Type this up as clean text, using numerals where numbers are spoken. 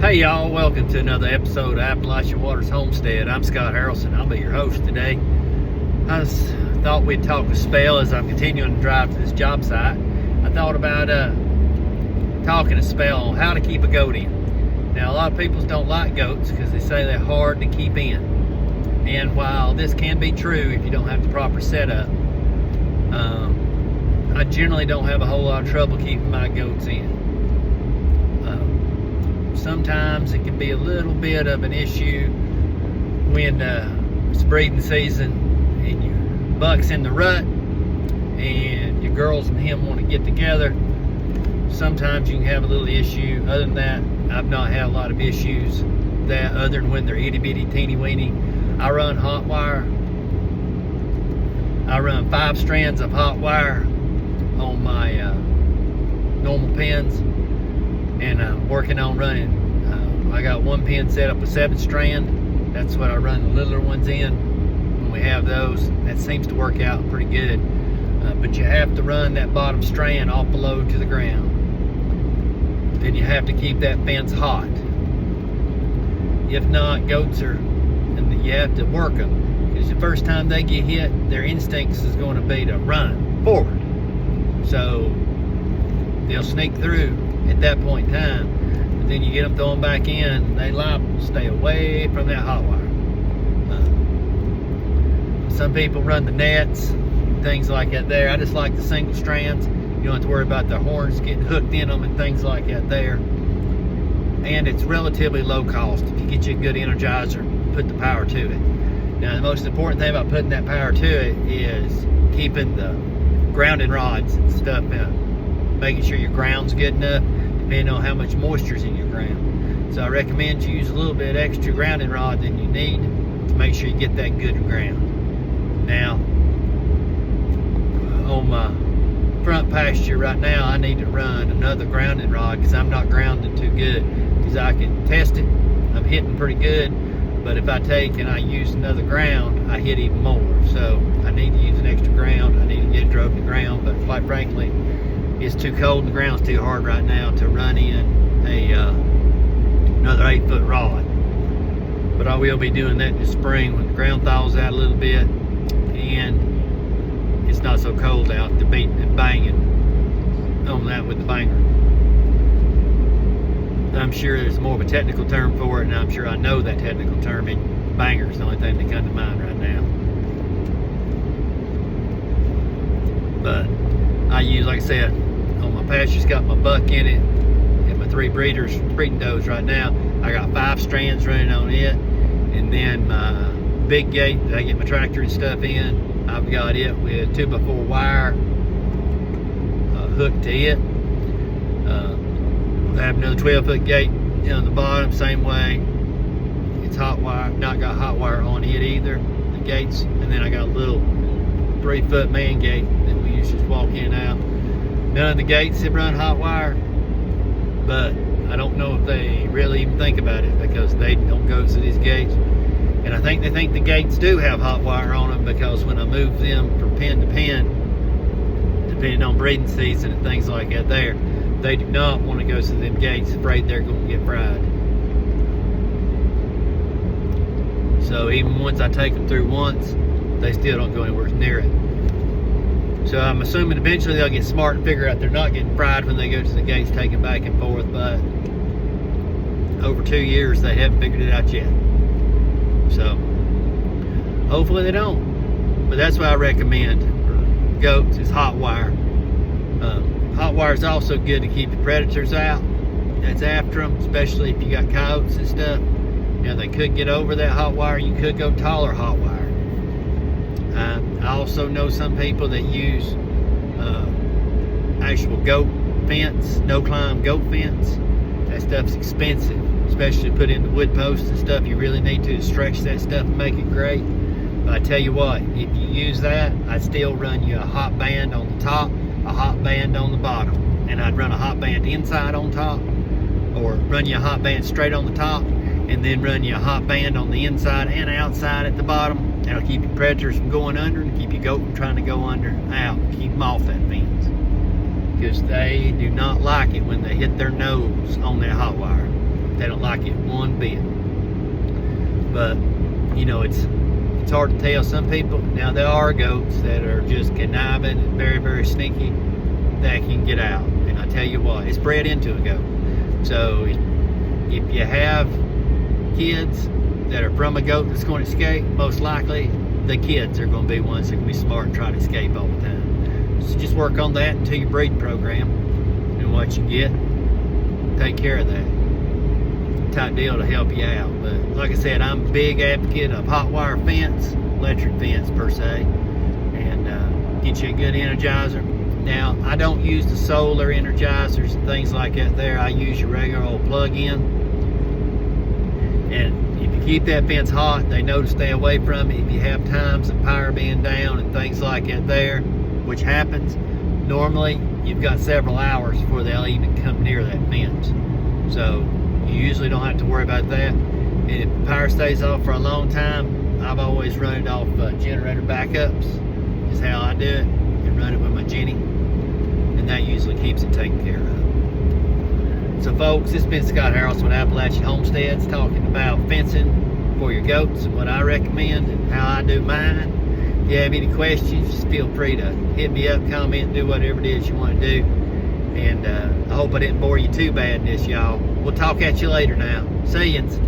Hey y'all, welcome to another episode of Appalachian Homestead. I'm Scott Harrelson. I'll be your host today. I thought we'd talk a spell as I'm continuing to drive to this job site. I thought about talking a spell on how to keep a goat in. Now, a lot of people don't like goats because they say they're hard to keep in. And while this can be true if you don't have the proper setup, I generally don't have a whole lot of trouble keeping my goats in. Sometimes it can be a little bit of an issue when it's breeding season and your buck's in the rut and your girls and him want to get together. Sometimes you can have a little issue. Other than that, I've not had a lot of issues that other than when they're itty bitty teeny weeny. I run hot wire. I run 5 strands of hot wire on my normal pins, and I'm working on running. I got one pin set up with 7 strand. That's what I run the littler ones in. When we have those, that seems to work out pretty good. But you have to run that bottom strand off below to the ground. Then you have to keep that fence hot. If not, goats are, and you have to work them, because the first time they get hit, their instincts is going to be to run forward. So they'll sneak through at that point in time. But then you get them thrown back in, they liable to stay away from that hot wire. Some people run the nets, things like that there. I just like the single strands. You don't have to worry about the horns getting hooked in them and things like that there. And it's relatively low cost if you get you a good energizer and put the power to it. Now, the most important thing about putting that power to it is keeping the grounding rods and stuff in, making sure your ground's good enough, depending on how much moisture's in your ground. So I recommend you use a little bit extra grounding rod than you need to make sure you get that good ground. Now, on my front pasture right now, I need to run another grounding rod because I'm not grounding too good. Because I can test it, I'm hitting pretty good, but if I take and I use another ground, I hit even more. So I need to use an extra ground. I need to get it drove to the ground, but quite frankly, it's too cold and the ground's too hard right now to run in another 8-foot rod. But I will be doing that this spring when the ground thaws out a little bit and it's not so cold out to beat and banging on that with the banger. I'm sure there's more of a technical term for it, and I'm sure I know that technical term, and banger is the only thing that comes to mind right now. But I use, like I said, on my pasture's got my buck in it and my 3 breeding does right now. I got 5 strands running on it, and then my big gate that I get my tractor and stuff in, I've got it with 2x4 wire hooked to it. I have another 12-foot gate on the bottom, same way. It's hot wire, not got hot wire on it either, the gates. And then I got a little 3-foot man gate that we used to just walk in and out. None of the gates have run hot wire, but I don't know if they really even think about it because they don't go to these gates. And I think they think the gates do have hot wire on them because when I move them from pen to pen, depending on breeding season and things like that there, they do not want to go to them gates afraid they're going to get fried. So even once I take them through once, they still don't go anywhere near it. So I'm assuming eventually they'll get smart and figure out they're not getting fried when they go to the gates taking back and forth, but over 2 years they haven't figured it out yet. So hopefully they don't. But that's what I recommend for goats is hot wire. Hot wire is also good to keep the predators out that's after them, especially if you got coyotes and stuff. Now they could get over that hot wire. You could go taller hot wire. I also know some people that use actual goat fence, no climb goat fence. That stuff's expensive, especially to put in the wood posts and stuff. You really need to stretch that stuff and make it great. But I tell you what, if you use that, I'd still run you a hot band on the top, a hot band on the bottom, and I'd run a hot band inside on top, or run you a hot band straight on the top, and then run you a hot band on the inside and outside at the bottom. That'll keep your predators from going under and keep your goat from trying to go under and out. Keep them off that fence. because they do not like it when they hit their nose on that hot wire. That don't like it one bit. But you know, it's hard to tell. Some people, now there are goats that are just conniving and very, very sneaky that can get out. And I tell you what, it's bred into a goat. So if you have kids that are from a goat that's going to escape, most likely the kids are going to be ones that can be smart and try to escape all the time. So just work on that until your breeding program, and what you get, take care of that type deal to help you out. But like I said, I'm a big advocate of hot wire fence, electric fence per se, and get you a good energizer. Now, I don't use the solar energizers and things like that there. I use your regular old plug-in. And if you keep that fence hot, they know to stay away from it. If you have times of power being down and things like that there, which happens, normally you've got several hours before they'll even come near that fence. So you usually don't have to worry about that. And if the power stays off for a long time, I've always run it off generator backups, is how I do it, and run it with my Jenny. And that usually keeps it taken care of. So folks, this has been Scott Harrelson with Appalachian Homesteads, talking about fencing for your goats and what I recommend and how I do mine. If you have any questions, just feel free to hit me up, comment, do whatever it is you want to do. And I hope I didn't bore you too bad in this, y'all. We'll talk at you later now. See yous.